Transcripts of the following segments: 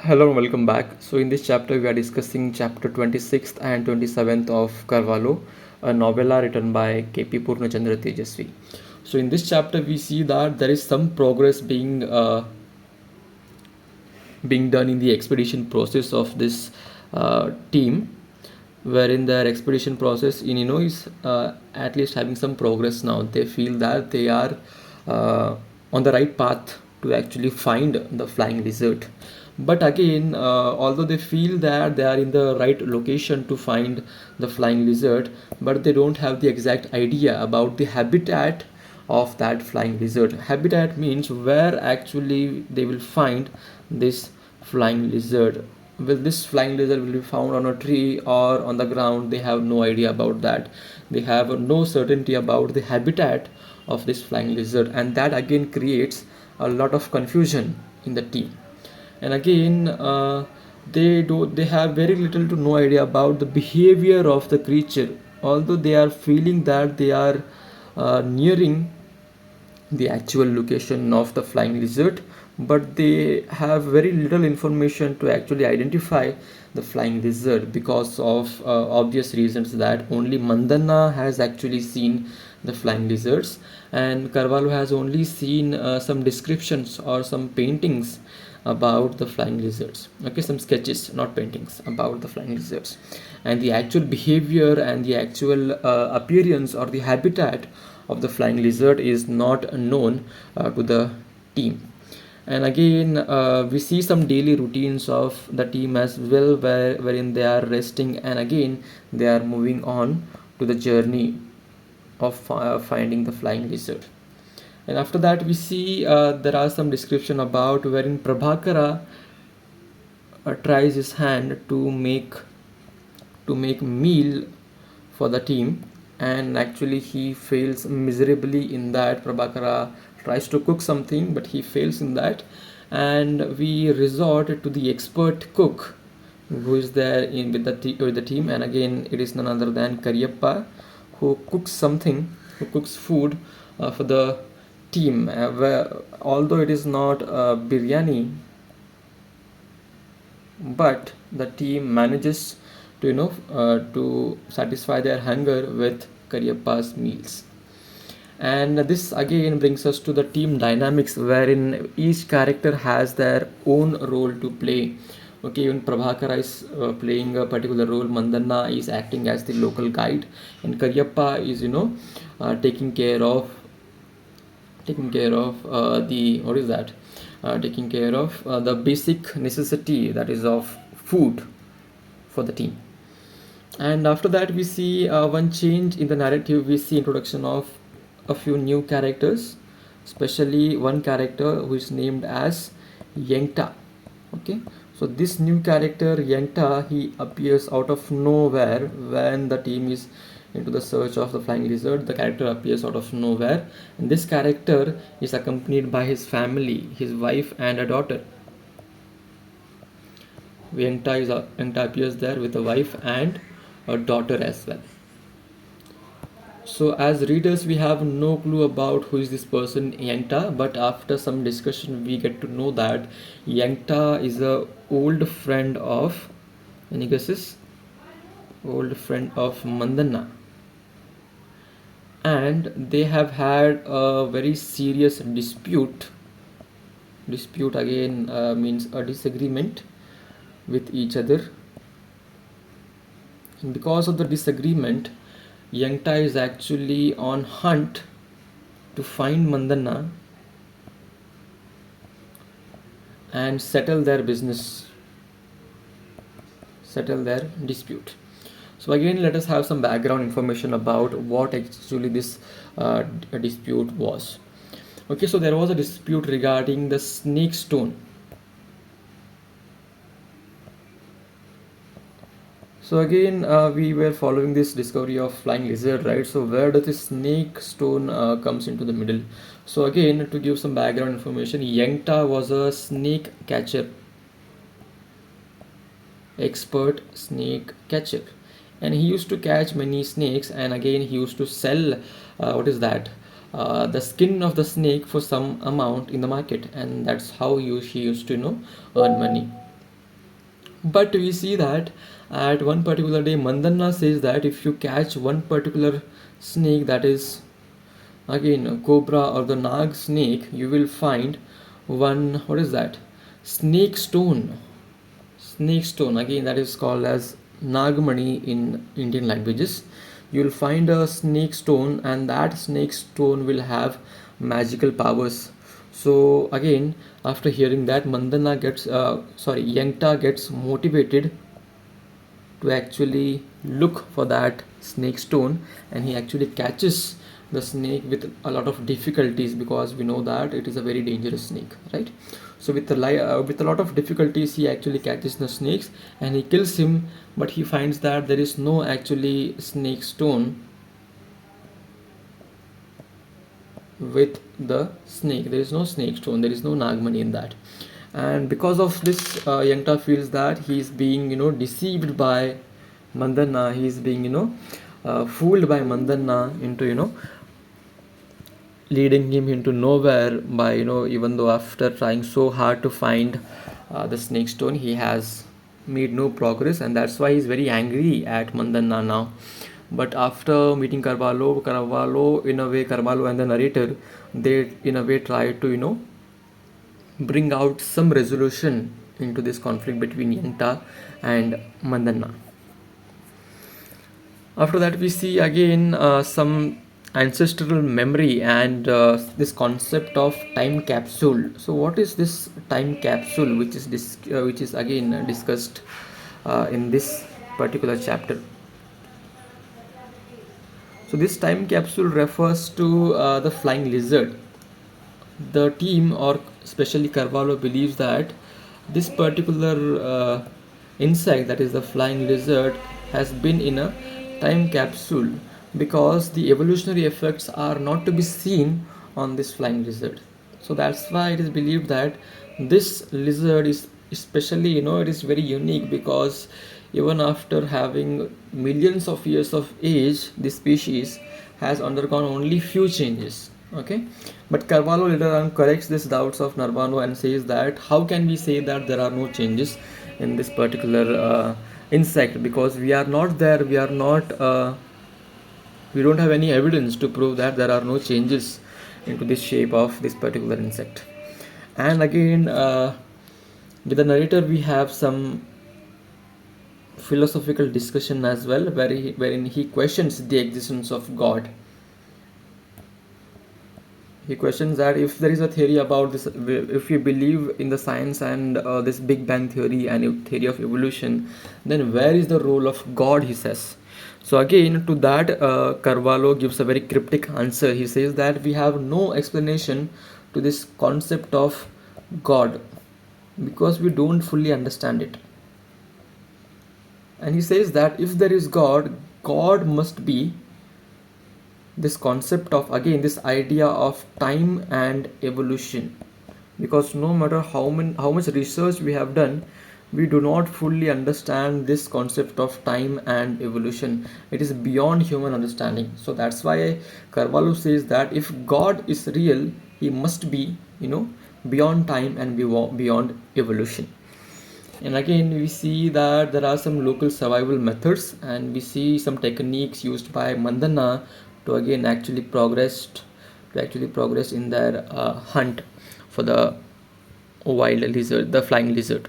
Hello and welcome back. So in this chapter we are discussing chapter 26th and 27th of Carvalho, a novella written by K.P. Purnachandra Tejaswi. So in this chapter we see that there is some progress being done in the expedition process of this team, wherein their expedition process in is at least having some progress now. They feel that they are on the right path to actually find the flying lizard. But again, although they feel that they are in the right location to find the flying lizard, but they don't have the exact idea about the habitat of that flying lizard. Habitat means where actually they will find this flying lizard. Will this flying lizard will be found on a tree or on the ground? They have no idea about that. They have no certainty about the habitat of this flying lizard, and that again creates a lot of confusion in the team. And again, they have very little to no idea about the behavior of the creature, although they are feeling that they are nearing the actual location of the flying lizard, but they have very little information to actually identify the flying lizard because of obvious reasons that only Mandana has actually seen the flying lizards, and Carvalho has only seen some descriptions or some paintings about the flying lizards. Okay, some sketches, not paintings, about the flying lizards, and the actual behavior and the actual appearance or the habitat of the flying lizard is not known to the team. And again, we see some daily routines of the team as well, wherein they are resting and again they are moving on to the journey of finding the flying lizard. And after that we see there are some description about wherein Prabhakara tries his hand to make meal for the team, and actually he fails miserably in that. Prabhakara tries to cook something but he fails in that, and we resort to the expert cook who is there with the team, and again it is none other than Karyappa, who cooks food for the team, although it is not biryani, but the team manages to to satisfy their hunger with Karyappa's meals. And this again brings us to the team dynamics, wherein each character has their own role to play. Okay, even Prabhakara is playing a particular role, Mandana is acting as the local guide, and Karyappa is taking care of the what is that taking care of the basic necessity, that is of food for the team. And after that we see one change in the narrative. We see introduction of a few new characters, especially one character who is named as Yenkta. Okay, so this new character Yenkta, he appears out of nowhere when the team is into the search of the flying lizard. The character appears out of nowhere, and this character is accompanied by his family, his wife and a daughter. Yenkta appears there with a wife and a daughter as well. So as readers we have no clue about who is this person Yenkta, but after some discussion we get to know that Yenkta is a old friend of, any guesses? Old friend of Mandana, and they have had a very serious dispute again means a disagreement with each other, and because of the disagreement Yenkta is actually on hunt to find Mandana and settle their dispute. So again, let us have some background information about what actually this dispute was. Okay, so there was a dispute regarding the snake stone. So again, we were following this discovery of flying lizard, right? So where does this snake stone comes into the middle? So again, to give some background information, Yenkta was a snake catcher, expert snake catcher, and he used to catch many snakes, and again he used to sell the skin of the snake for some amount in the market, and that's how he used to earn money. But we see that at one particular day, Mandana says that if you catch one particular snake, that is again a cobra or the nag snake, you will find one, what is that? Snake stone. Snake stone, again, that is called as Nagmani in Indian languages. You will find a snake stone, and that snake stone will have magical powers. So again, after hearing that, Yenkta gets motivated to actually look for that snake stone, and he actually catches the snake with a lot of difficulties, because we know that it is a very dangerous snake, right? So with a lot of difficulties, he actually catches the snakes and he kills him, but he finds that there is no actually snake stone with the snake. There is no snake stone, there is no nagmani in that. And because of this, Yanta feels that he is being, deceived by Mandana. He is being, fooled by Mandana into, leading him into nowhere by, even though after trying so hard to find the snake stone, he has made no progress, and that's why he's very angry at Mandana now. But after meeting Carvalho, in a way, Carvalho and the narrator, they in a way try to, bring out some resolution into this conflict between Yenkta and Mandana. After that, we see again some ancestral memory and this concept of time capsule. So, what is this time capsule, which is again discussed in this particular chapter? So, this time capsule refers to the flying lizard. The team, or especially Carvalho, believes that this particular insect, that is the flying lizard, has been in a time capsule, because the evolutionary effects are not to be seen on this flying lizard. So that's why it is believed that this lizard is especially, it is very unique, because even after having millions of years of age, this species has undergone only few changes. Okay, but Carvalho later on corrects these doubts of Narbano and says that how can we say that there are no changes in this particular insect, because we are not there, we don't have any evidence to prove that there are no changes into the shape of this particular insect. And again, with the narrator, we have some philosophical discussion as well, wherein he questions the existence of God. He questions that if there is a theory about this, if we believe in the science and this Big Bang theory and theory of evolution, then where is the role of God, he says. So again, to that, Carvalho gives a very cryptic answer. He says that we have no explanation to this concept of God, because we don't fully understand it. And he says that if there is God, God must be this concept of, again, this idea of time and evolution, because no matter how much research we have done, we do not fully understand this concept of time and evolution. It is beyond human understanding. So that's why Carvalho says that if God is real, he must be, beyond time and beyond evolution. And again, we see that there are some local survival methods, and we see some techniques used by Mandana to again actually progress in their hunt for the wild lizard, the flying lizard.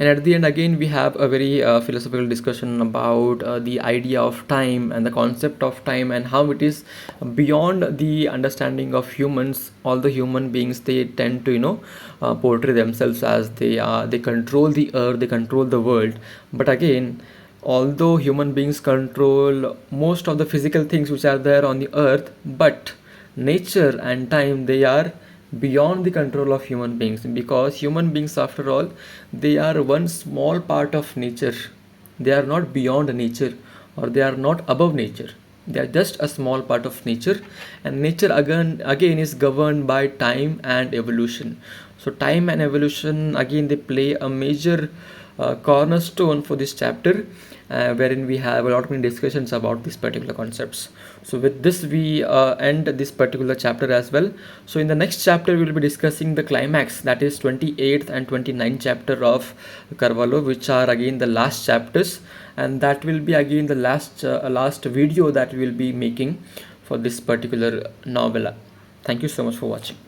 And at the end, again, we have a very philosophical discussion about the idea of time and the concept of time, and how it is beyond the understanding of humans. All the human beings, they tend to portray themselves as they control the earth, they control the world. But again, although human beings control most of the physical things which are there on the earth, but nature and time, they are beyond the control of human beings, because human beings, after all, they are one small part of nature. They are not beyond nature, or they are not above nature. They are just a small part of nature, and nature again is governed by time and evolution. So time and evolution, again, they play a major cornerstone for this chapter. wherein we have a lot of many discussions about these particular concepts. So with this we end this particular chapter as well. So in the next chapter we will be discussing the climax, that is 28th and 29th chapter of Carvalho, which are again the last chapters, and that will be again the last video that we will be making for this particular novella. Thank you so much for watching.